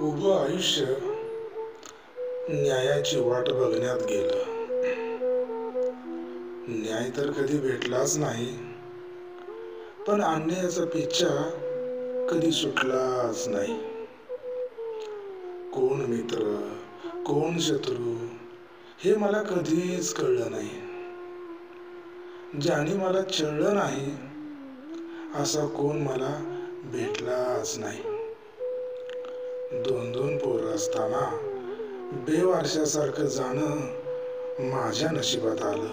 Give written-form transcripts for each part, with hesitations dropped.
उभं आयुष्य न्यायाची वाट बघण्यात गेलं. न्याय तर कधी भेटलाच नाही, पण अन्यायाचा पिच्छा कधी सुटलाच नाही. कोण मित्र कोण शत्रू हे मला कधीच कळलं नाही. ज्याने मला छळलं नाही असा कोण मला भेटलाच नाही. दोन दोन पोरं असताना बेवारशासारखं जाणं माझ्या नशिबात आलं.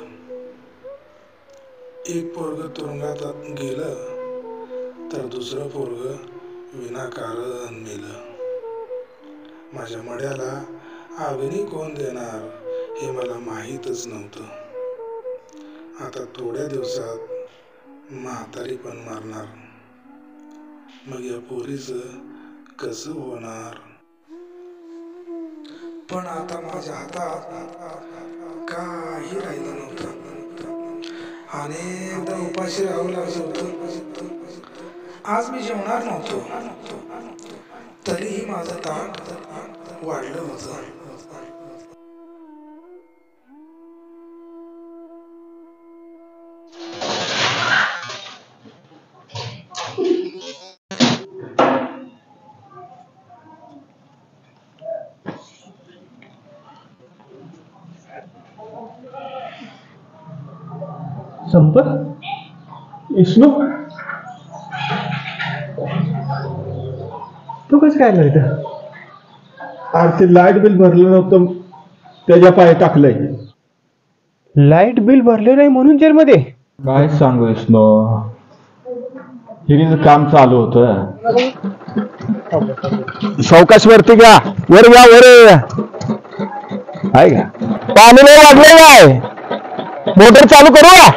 एक पोरग तुरुंगात गेलं तर दुसरं पोरग विनाकारण मेलं. माझ्या मड्याला अग्नी कोण देणार हे मला माहीतच नव्हतं. आता थोड्या दिवसात म्हातारी पण मारणार. मग या पोरीचं कसं होणार? पण आता माझ्या हातात काही राहिलं नव्हतं. अनेकदा उपाशी राहावं लागलं होतं. आज मी जेवणार नव्हतो, तरीही माझं ताट वाढलं होतं. संपत विष्णू तू कसं काय इथं? अरे ते लाईट बिल भरलं नव्हतं, त्याच्या पाय टाकलंय. लाईट बिल भरले नाही म्हणून जेलमध्ये? काय सांगू विष्णू, हिरीचं काम चालू होतं. सावकाश वरती घ्या, वर घ्या, वर आहे का? पाणी नाही वाढलं काय? मोटर चालू करू का?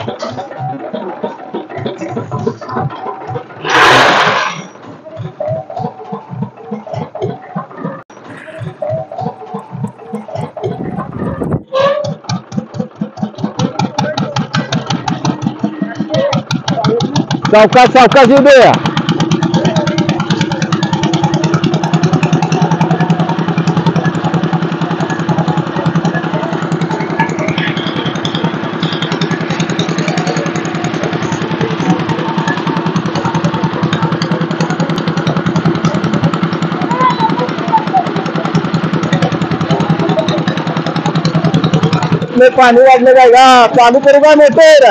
सावकाश सावकाश येऊ दे. पाणी वाढलं काय का? चालू करू का मोटर?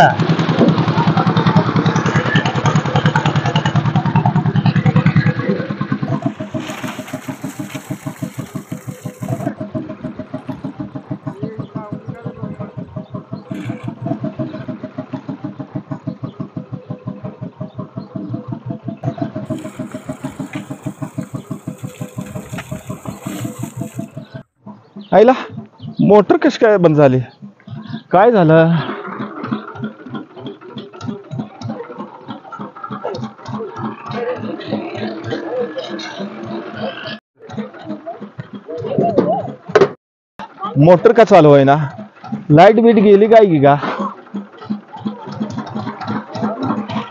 आईला मोटर कशी काय बंद झाली? काय झालं? मोटर का चालू आहे ना? लाईट बीट गेली काय की का?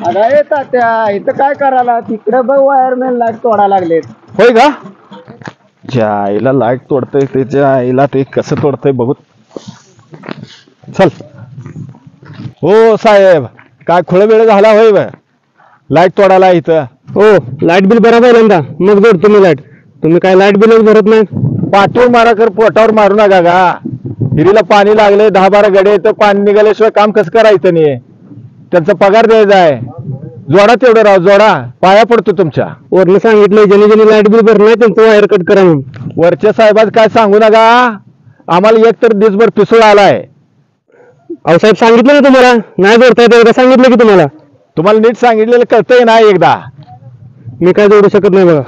अरे तात्या, इथं काय करायला? तिकडे बघ, वायरमॅन लाईट तोडायला लागलेत. होय का? ज्या आईला लाईट तोडतंय त्याच्या आईला ते कसं तोडतंय बघू. चल. हो साहेब, काय खुळ वेळ झाला होय? लाईट तोडायला इथं? हो, लाईट बिल भरा पहिल्यांदा, मग जोडतो मी लाईट. तुम्ही काय लाईट बिलच भरत नाही? पाठवून मारा कर, पोटावर मारू नका का? हिरीला पाणी लागले, 10-12 गडे, तर पाणी निघाल्याशिवाय काम कसं करायचं नाही? त्यांचा पगार द्यायचा आहे. जोडा तेवढं राव, जोडा, पाया पडतो तुमच्या. वरनं सांगितलं ज्याने ज्याने लाईट बिल भरणार त्यांचं वायर कट करा म्हणून. वरच्या साहेबात काय सांगू नका. आम्हाला एक तर दिवसभर पिसळ आलाय. अहो साहेब, सांगितलं ना तुम्हाला, नाही जोडता येत. एकदा सांगितलं की तुम्हाला. तुम्हाला नीट सांगितलेलं कळतंय ना एकदा? मी काय जोडू शकत नाही बघा.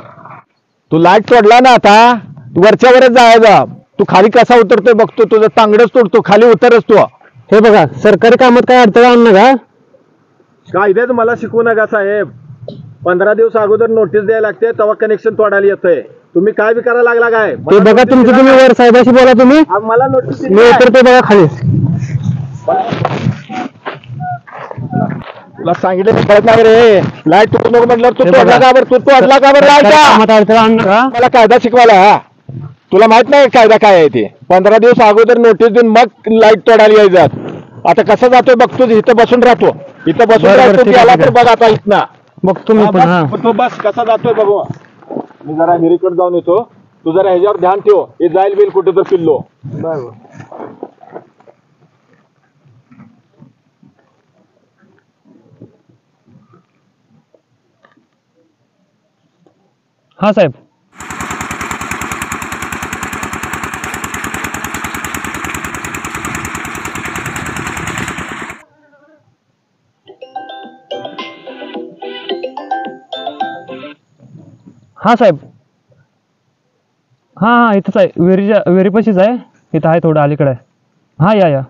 तू लाईट तोडला ना, आता तू वरच्यावरच जायचा. तू खाली कसा उतरतोय बघतो, तुझं तांगडच तोडतो, खाली उतरच तू. हे बघा, सरकारी कामात काय अडथळा आणू नका. कायद्यात मला शिकवू नका साहेब. 15 दिवस अगोदर नोटीस द्यायला लागते, तेव्हा कनेक्शन तोडायला येतंय. तुम्ही काय बी करायला लागला काय? ते बघा तुमचं, तुम्ही वर साहेबाशी बोला तुम्ही. मला नोटीस मी उतरतो बघा खाली. तुला सांगितलं कळत नाही रे. लाईट तोडू नको म्हटलं तू तोडला का बरं? तू तोडला का बरं लाईट? मला कायदा शिकवायला हा? तुला माहित नाही कायदा काय आहे ते? 15 दिवस अगोदर नोटीस देऊन मग लाईट तोडायला यायचं. आता कसं जातोय बघतो, इथं बसून राहतो, इथं बसून राहतो. गेला तर बघ आता इथनं मग तुम्ही तो बस कसा जातोय बघू. मी जरा हिरीकडे जाऊन येतो. तू जरा ह्याच्यावर ध्यान ठेव, हे जाईल बिल कुठे तर पिल्लो. हा साहेब. हा साहेब. हा हा इथंच आहे, विहिरीपाशीच आहे. इथं आहे थोडं अलीकडे. हा या.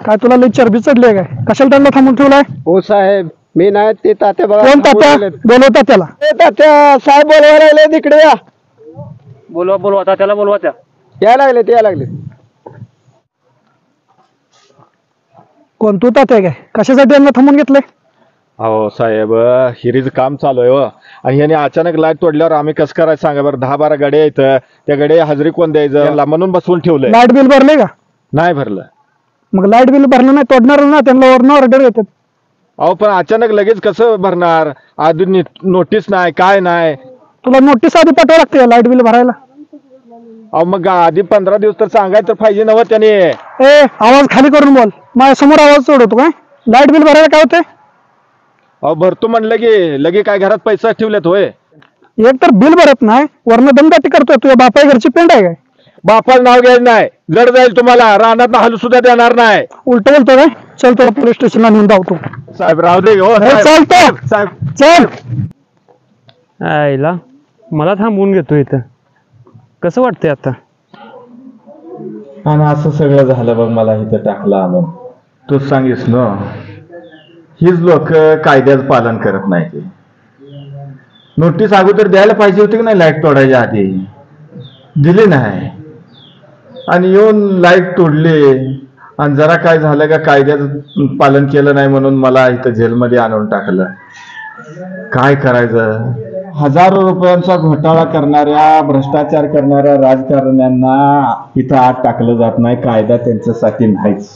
काय तुला लई चरबी चढली आहे काय? कशाला त्यांना थांबून ठेवलाय? हो साहेब, मी नाही ते तात्या बघा. कोण तात्या? बोलवता त्याला. तात्या साहेब बोलवा लागले, तिकडे या. बोलवा तात्याला बोलवा. त्या यायला लागले. कोण तू तात्या काय? कशासाठी यांना थांबून घेतलंय? हो साहेब, हिरीचं काम चालू आहे व. आणि याने अचानक लाईट तोडल्यावर आम्ही कसं करायचं सांगा बरं. 10-12 गाड्या येतं, त्या गाड्या हजेरी कोण द्यायचं म्हणून बसवून ठेवलंय. लाईट बिल भरले का? नाही भरलं. मग लाईट बिल भरलं नाही तोडणार ना, त्यांना वरनं ऑर्डर येतात. अहो पण अचानक लगेच कसं भरणार? आधी नोटीस नाही, काय नाही. तुला नोटीस आधी पाठवावं लागते लाईट बिल भरायला. अहो मग आधी 15 दिवस तर सांगायचं तर पाहिजे नव्ह त्याने. आवाज खाली करून बोल. माझ्या समोर आवाज सोडवतो काय? लाईट बिल भरायला काय होते? अहो भरतो म्हणलं की लगे काय घरात पैसा ठेवलेत होय? एक तर बिल भरत नाही, वरनं दमदाटी करतोय. तुझ्या बापाई घरची पेंट आहे काय? बापाला नाव घ्यायचं नाही, जड जाईल तुम्हाला. रानात हलू सुद्धा देणार नाही. उलट बोलतो काय? चल तुला पोलीस स्टेशनला नेऊन धावतो. साहेब राहू दे हो. चालतो साहेब चल. आईला मला थांबवून घेतो इथं. कसं वाटतंय आता? आणि असं सगळं झालं बघ, मला इथं टाकलं आणून. तूच सांगीस ना, हीच लोक कायद्याचं पालन करत नाही. ते नोटीस अगोदर द्यायला पाहिजे होती की नाही लाईट तोडायच्या आधी? दिली नाही आणि येऊन लाईट तोडली. आणि जरा काय झालं का कायद्याचं पालन केलं नाही म्हणून मला इथं जेलमध्ये आणून टाकलं. काय करायचं? हजारो रुपयांचा घोटाळा करणाऱ्या, भ्रष्टाचार करणाऱ्या राजकारण्यांना इथं आत टाकलं जात नाही. कायदा त्यांच्यासाठी नाहीच.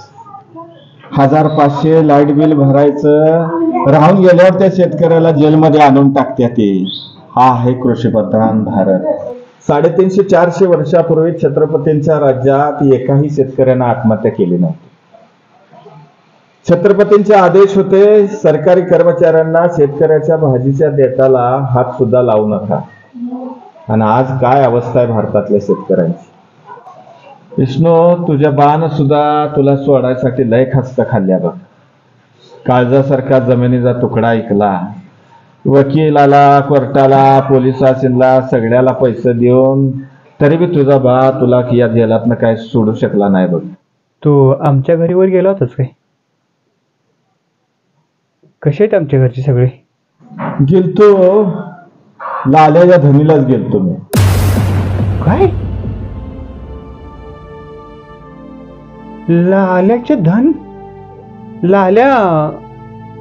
1500 लाईट बिल भरायचं राहून गेल्यावर त्या शेतकऱ्याला जेलमध्ये आणून टाकत्या ते. हा आहे कृषीप्रधान भारत. 350-400 वर्षापूर्वी छत्रपतींच्या राज्यात एकाही शेतकऱ्यानं आत्महत्या केली नाही. छत्रपतींचे आदेश होते, सरकारी कर्मचाऱ्यांना शेतकऱ्याच्या भाजीच्या देठाला हात सुद्धा लावू नका. आणि आज काय अवस्था आहे भारतातल्या शेतकऱ्यांची. विष्णू, तुझ्या बाण सुद्धा तुला सोडायसाठी लय खस्त खाल्ल्या बघ. काळजासारखा जमिनीचा तुकडा ऐकला, वकिलाला, कोर्टाला, पोलिसांना सगळ्याला पैसे देऊन, तरी बी तुझा बा तुला या जेलातनं काय सोडू शकला नाही बघ. तू आमच्या घरीवर गेला होतास काय? कसे आहेत आमच्या घरचे सगळे? गेलतो, लाल्याच्या धनीलाच गेलतो मी. काय? लाल्याचे धन? लाल्या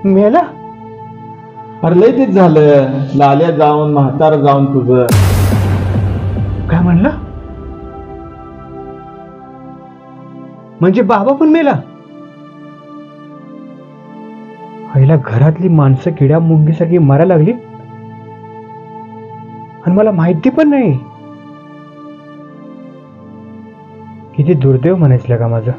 मेला? अरे लय तेच झालं. लाल्या जाऊन, म्हातार जाऊन तुझं. काय म्हणला? म्हणजे बाबा पण मेला? आईला घरातली माणसं किड्या मुंगीसारखी मारायला लागली आणि मला माहिती पण नाही. किती दुर्दैव म्हणायचं का माझं.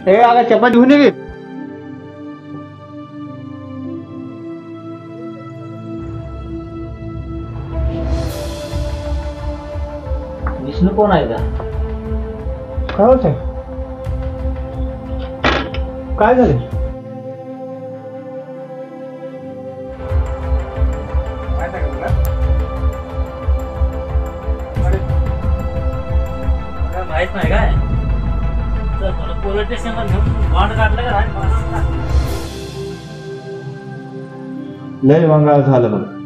हे आगा चप्पल घेऊन ये. विष्णू कोण आहे का? काय होतंय? काय झालं? माहित नाही काय? पोलीस स्टेशनला घेऊन बॉन्ड काढलं का? लय वंगाळ झालं बघ.